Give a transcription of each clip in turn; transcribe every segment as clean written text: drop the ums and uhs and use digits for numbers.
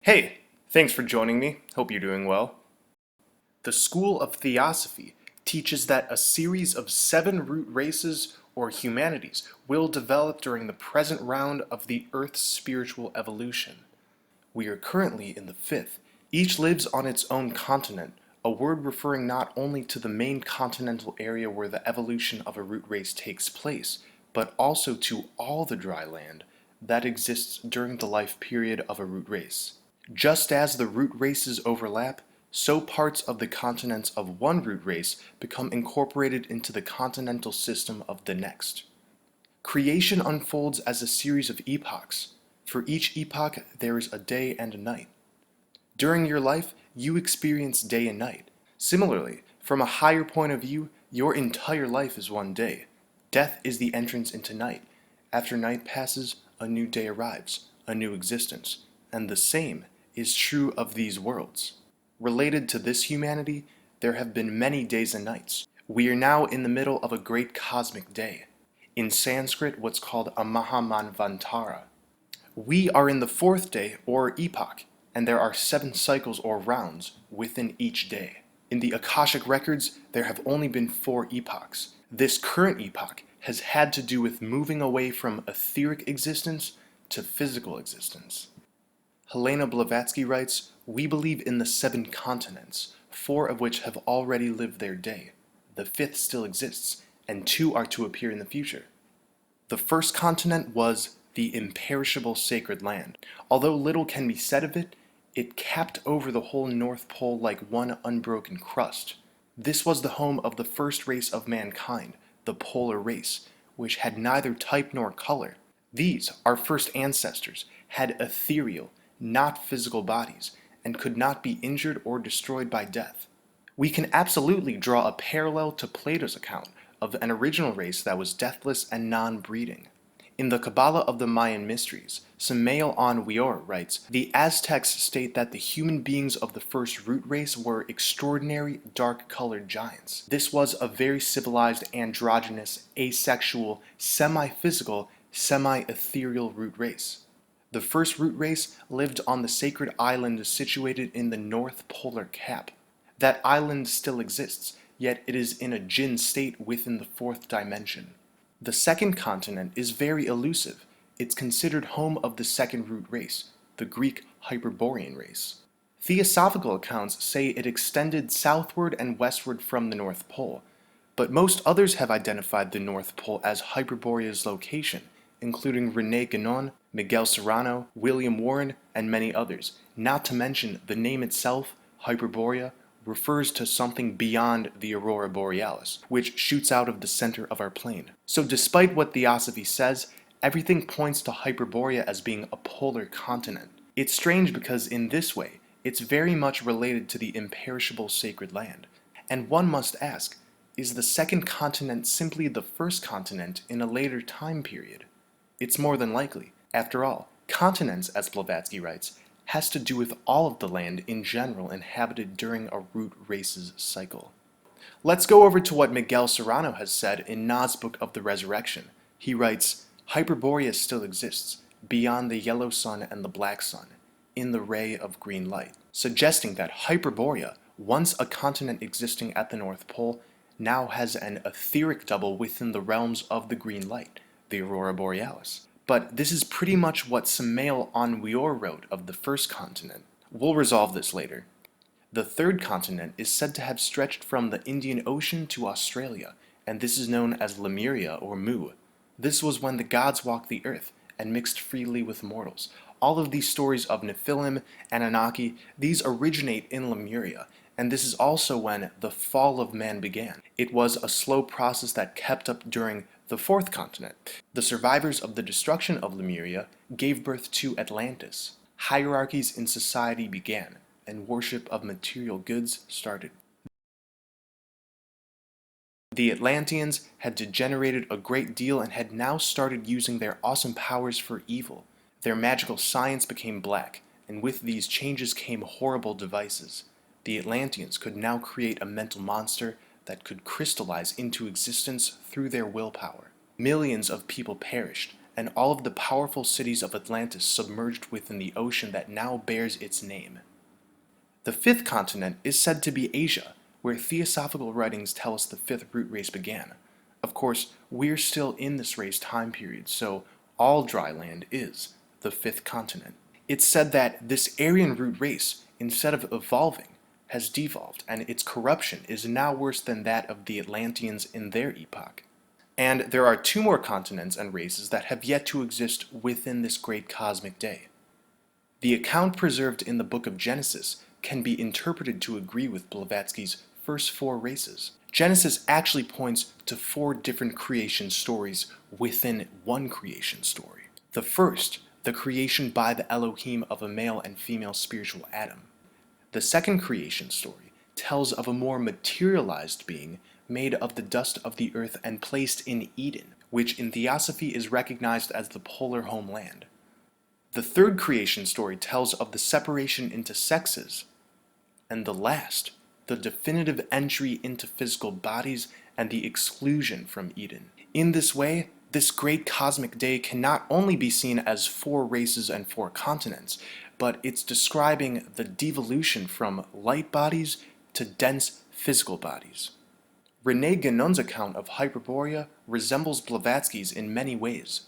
Hey, thanks for joining me. Hope you're doing well. The School of Theosophy teaches that a series of 7 root races or humanities will develop during the present round of the Earth's spiritual evolution. We are currently in the 5th. Each lives on its own continent, a word referring not only to the main continental area where the evolution of a root race takes place, but also to all the dry land that exists during the life period of a root race. Just as the root races overlap, so parts of the continents of one root race become incorporated into the continental system of the next. Creation unfolds as a series of epochs. For each epoch, there is a day and a night. During your life, you experience day and night. Similarly, from a higher point of view, your entire life is one day. Death is the entrance into night. After night passes, a new day arrives, a new existence, and the same is true of these worlds. Related to this humanity, there have been many days and nights. We are now in the middle of a great cosmic day. In Sanskrit, what's called a Mahamanvantara. We are in the 4th day, or epoch, and there are 7 cycles or rounds within each day. In the Akashic records, there have only been 4 epochs. This current epoch has had to do with moving away from etheric existence to physical existence. Helena Blavatsky writes, "We believe in the 7 continents, 4 of which have already lived their day. The 5th still exists, and 2 are to appear in the future." The first continent was the imperishable sacred land. Although little can be said of it, it capped over the whole North Pole like one unbroken crust. This was the home of the first race of mankind, the polar race, which had neither type nor color. These, our first ancestors, had ethereal, not physical bodies, and could not be injured or destroyed by death. We can absolutely draw a parallel to Plato's account of an original race that was deathless and non-breeding. In the Kabbalah of the Mayan Mysteries, Samael on Weor writes, "The Aztecs state that the human beings of the first root race were extraordinary, dark-colored giants. This was a very civilized, androgynous, asexual, semi-physical, semi-ethereal root race. The first root race lived on the sacred island situated in the North Polar Cap. That island still exists, yet it is in a jinn state within the 4th dimension. The second continent is very elusive. It's considered home of the second root race, the Greek Hyperborean race. Theosophical accounts say it extended southward and westward from the North Pole, but most others have identified the North Pole as Hyperborea's location, including René Guénon, Miguel Serrano, William Warren, and many others. Not to mention, the name itself, Hyperborea, refers to something beyond the Aurora Borealis, which shoots out of the center of our plane. So despite what Theosophy says, everything points to Hyperborea as being a polar continent. It's strange because in this way, it's very much related to the imperishable sacred land. And one must ask, is the second continent simply the first continent in a later time period? It's more than likely. After all, continents, as Blavatsky writes, has to do with all of the land in general inhabited during a root race's cycle. Let's go over to what Miguel Serrano has said in Na's Book of the Resurrection. He writes, "Hyperborea still exists, beyond the yellow sun and the black sun, in the ray of green light," suggesting that Hyperborea, once a continent existing at the North Pole, now has an etheric double within the realms of the green light, the Aurora Borealis. But this is pretty much what Samael on Weor wrote of the first continent. We'll resolve this later. The third continent is said to have stretched from the Indian Ocean to Australia, and this is known as Lemuria or Mu. This was when the gods walked the earth and mixed freely with mortals. All of these stories of Nephilim, Anunnaki, these originate in Lemuria, and this is also when the fall of man began. It was a slow process that kept up during the 4th continent. The survivors of the destruction of Lemuria gave birth to Atlantis. Hierarchies in society began, and worship of material goods started. The Atlanteans had degenerated a great deal and had now started using their awesome powers for evil. Their magical science became black, and with these changes came horrible devices. The Atlanteans could now create a mental monster that could crystallize into existence through their willpower. Millions of people perished, and all of the powerful cities of Atlantis submerged within the ocean that now bears its name. The fifth continent is said to be Asia, where Theosophical writings tell us the fifth root race began. Of course, we're still in this race time period, so all dry land is the fifth continent. It's said that this Aryan root race, instead of evolving, has devolved, and its corruption is now worse than that of the Atlanteans in their epoch. And there are two more continents and races that have yet to exist within this great cosmic day. The account preserved in the book of Genesis can be interpreted to agree with Blavatsky's first four races. Genesis actually points to four different creation stories within one creation story. The first, the creation by the Elohim of a male and female spiritual Adam. The second creation story tells of a more materialized being made of the dust of the earth and placed in Eden, which in Theosophy is recognized as the polar homeland. The third creation story tells of the separation into sexes. And the last, the definitive entry into physical bodies and the exclusion from Eden. In this way, this great cosmic day can not only be seen as four races and four continents, but it's describing the devolution from light bodies to dense physical bodies. René Guénon's account of Hyperborea resembles Blavatsky's in many ways.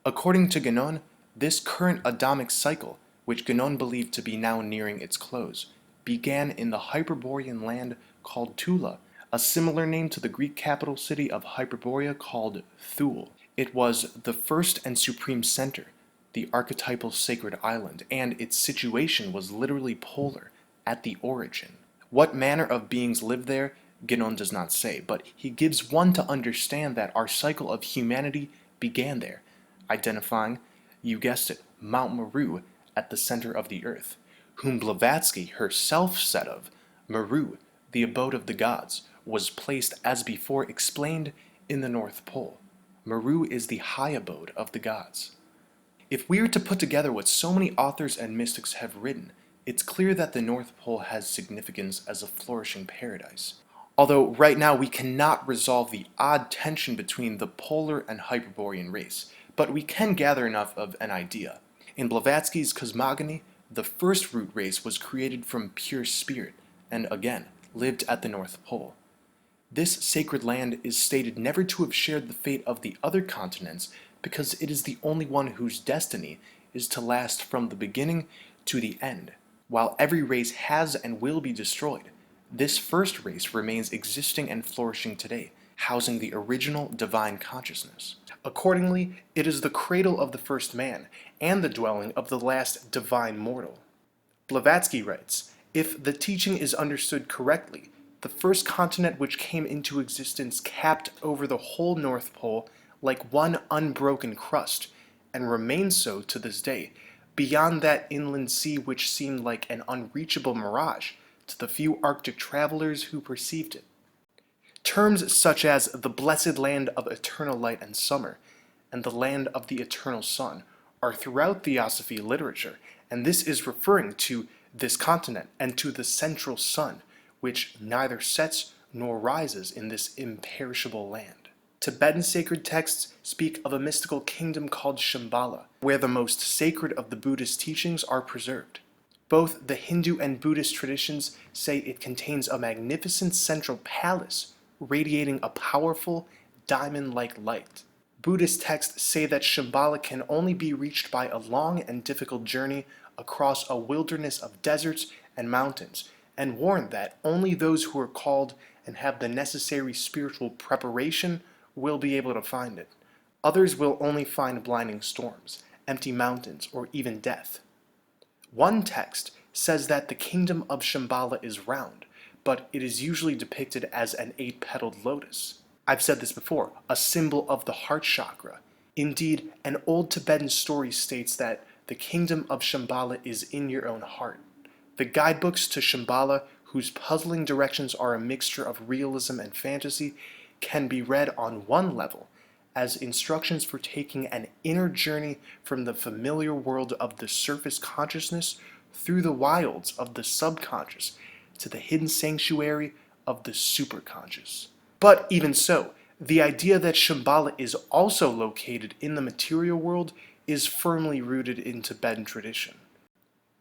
According to Guénon, this current Adamic cycle, which Guénon believed to be now nearing its close, began in the Hyperborean land called Tula, a similar name to the Greek capital city of Hyperborea called Thule. It was the first and supreme center, the archetypal sacred island, and its situation was literally polar at the origin. What manner of beings lived there, Guénon does not say, but he gives one to understand that our cycle of humanity began there, identifying, you guessed it, Mount Meru at the center of the earth, whom Blavatsky herself said of, Meru, the abode of the gods, was placed as before explained in the North Pole. Meru is the high abode of the gods. If we are to put together what so many authors and mystics have written, it's clear that the North Pole has significance as a flourishing paradise. Although right now we cannot resolve the odd tension between the polar and Hyperborean race, but we can gather enough of an idea. In Blavatsky's cosmogony, the first root race was created from pure spirit, and again, lived at the North Pole. This sacred land is stated never to have shared the fate of the other continents because it is the only one whose destiny is to last from the beginning to the end. While every race has and will be destroyed, this first race remains existing and flourishing today, housing the original divine consciousness. Accordingly, it is the cradle of the first man, and the dwelling of the last divine mortal. Blavatsky writes, if the teaching is understood correctly, the first continent which came into existence capped over the whole North Pole like one unbroken crust, and remains so to this day, beyond that inland sea which seemed like an unreachable mirage to the few Arctic travelers who perceived it. Terms such as the blessed land of eternal light and summer, and the land of the eternal sun, are throughout Theosophy literature, and this is referring to this continent and to the central sun, which neither sets nor rises in this imperishable land. Tibetan sacred texts speak of a mystical kingdom called Shambala, where the most sacred of the Buddhist teachings are preserved. Both the Hindu and Buddhist traditions say it contains a magnificent central palace radiating a powerful, diamond-like light. Buddhist texts say that Shambhala can only be reached by a long and difficult journey across a wilderness of deserts and mountains, and warn that only those who are called and have the necessary spiritual preparation will be able to find it. Others will only find blinding storms, empty mountains, or even death. One text says that the kingdom of Shambhala is round, but it is usually depicted as an 8-petaled lotus. I've said this before, a symbol of the heart chakra. Indeed, an old Tibetan story states that the kingdom of Shambhala is in your own heart. The guidebooks to Shambhala, whose puzzling directions are a mixture of realism and fantasy, can be read on one level as instructions for taking an inner journey from the familiar world of the surface consciousness through the wilds of the subconscious to the hidden sanctuary of the superconscious. But even so, The idea that Shambala is also located in the material world is firmly rooted in Tibetan tradition.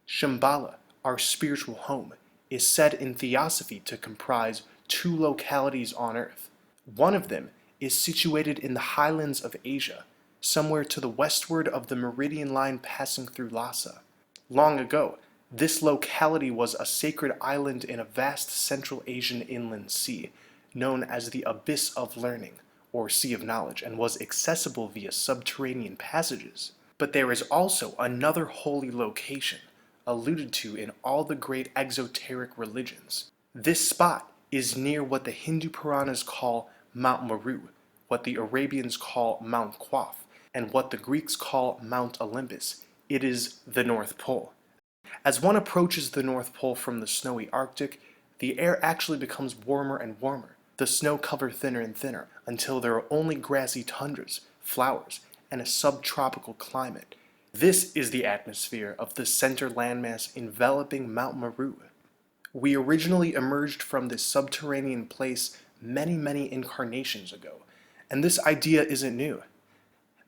Shambala, our spiritual home, is said in Theosophy to comprise two localities on Earth. One of them is situated in the highlands of Asia, somewhere to the westward of the meridian line passing through Lhasa. Long ago, this locality was a sacred island in a vast Central Asian inland sea, known as the Abyss of Learning, or Sea of Knowledge, and was accessible via subterranean passages. But there is also another holy location, alluded to in all the great exoteric religions. This spot is near what the Hindu Puranas call Mount Meru, what the Arabians call Mount Quaff, and what the Greeks call Mount Olympus. It is the North Pole. As one approaches the North Pole from the snowy Arctic, the air actually becomes warmer and warmer, the snow cover thinner and thinner, until there are only grassy tundras, flowers, and a subtropical climate. This is the atmosphere of the center landmass enveloping Mount Meru. We originally emerged from this subterranean place many incarnations ago, and this idea isn't new.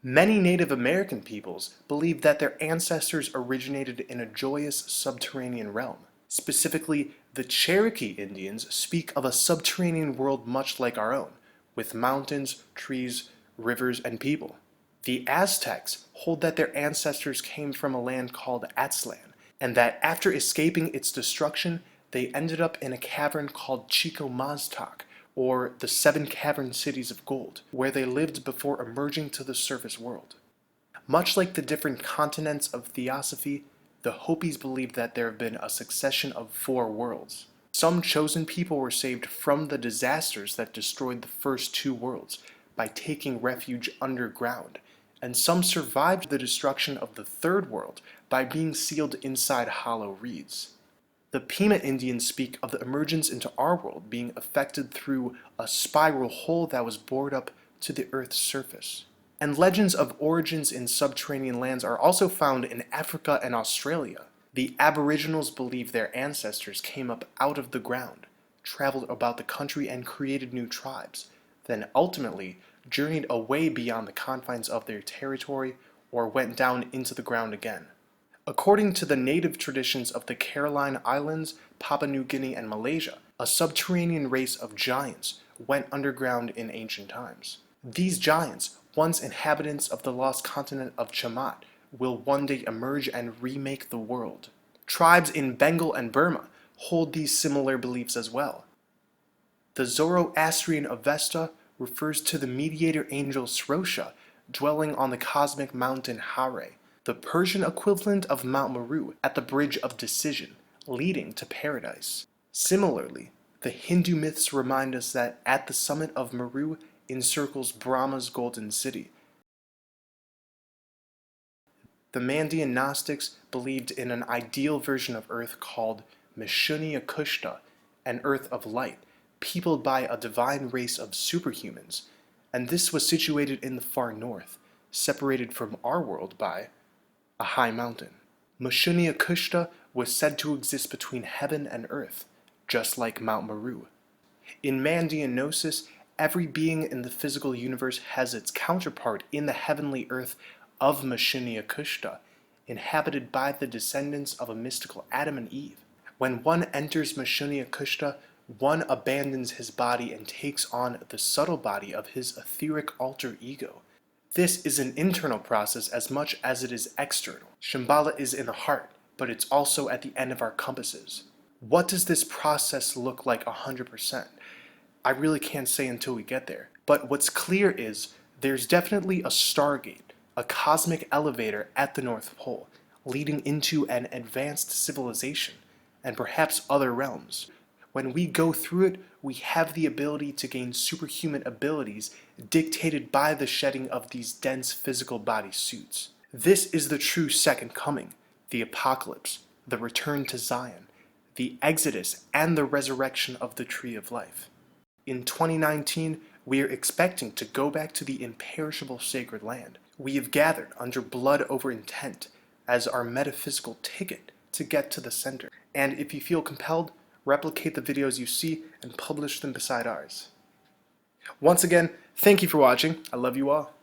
Many Native American peoples believe that their ancestors originated in a joyous subterranean realm. Specifically, the Cherokee Indians speak of a subterranean world much like our own, with mountains, trees, rivers, and people. The Aztecs hold that their ancestors came from a land called Aztlan, and that after escaping its destruction, they ended up in a cavern called Chico-Maztac, or the Seven Cavern Cities of Gold, where they lived before emerging to the surface world. Much like the different continents of Theosophy, the Hopis believed that there have been a succession of 4 worlds. Some chosen people were saved from the disasters that destroyed the first 2 worlds by taking refuge underground, and some survived the destruction of the 3rd world by being sealed inside hollow reeds. The Pima Indians speak of the emergence into our world being effected through a spiral hole that was bored up to the Earth's surface. And legends of origins in subterranean lands are also found in Africa and Australia. The Aboriginals believe their ancestors came up out of the ground, traveled about the country and created new tribes, then ultimately journeyed away beyond the confines of their territory or went down into the ground again. According to the native traditions of the Caroline Islands, Papua New Guinea, and Malaysia, a subterranean race of giants went underground in ancient times. These giants, once inhabitants of the lost continent of Chamat, will one day emerge and remake the world. Tribes in Bengal and Burma hold these similar beliefs as well. The Zoroastrian Avesta refers to the mediator angel Srosha dwelling on the cosmic mountain Hare, the Persian equivalent of Mount Meru at the Bridge of Decision, leading to paradise. Similarly, the Hindu myths remind us that at the summit of Meru encircles Brahma's golden city. The Mandean Gnostics believed in an ideal version of Earth called Mshunia Kushta, an Earth of light, peopled by a divine race of superhumans, and this was situated in the far north, separated from our world by a high mountain. Mshunia Kushta was said to exist between heaven and earth, just like Mount Meru. In Mandean Gnosis, every being in the physical universe has its counterpart in the heavenly earth of Mshunia Kushta, inhabited by the descendants of a mystical Adam and Eve. When one enters Mshunia Kushta, one abandons his body and takes on the subtle body of his etheric alter ego. This is an internal process as much as it is external. Shambala is in the heart, but it's also at the end of our compasses. What does this process look like 100%? I really can't say until we get there. But what's clear is there's definitely a Stargate, a cosmic elevator at the North Pole, leading into an advanced civilization, and perhaps other realms. When we go through it, we have the ability to gain superhuman abilities dictated by the shedding of these dense physical body suits. This is the true second coming, the apocalypse, the return to Zion, the exodus, and the resurrection of the tree of life. In 2019, we are expecting to go back to the imperishable sacred land. We have gathered under blood over intent as our metaphysical ticket to get to the center. And if you feel compelled, replicate the videos you see and publish them beside ours. Once again, Thank you for watching. I love you all.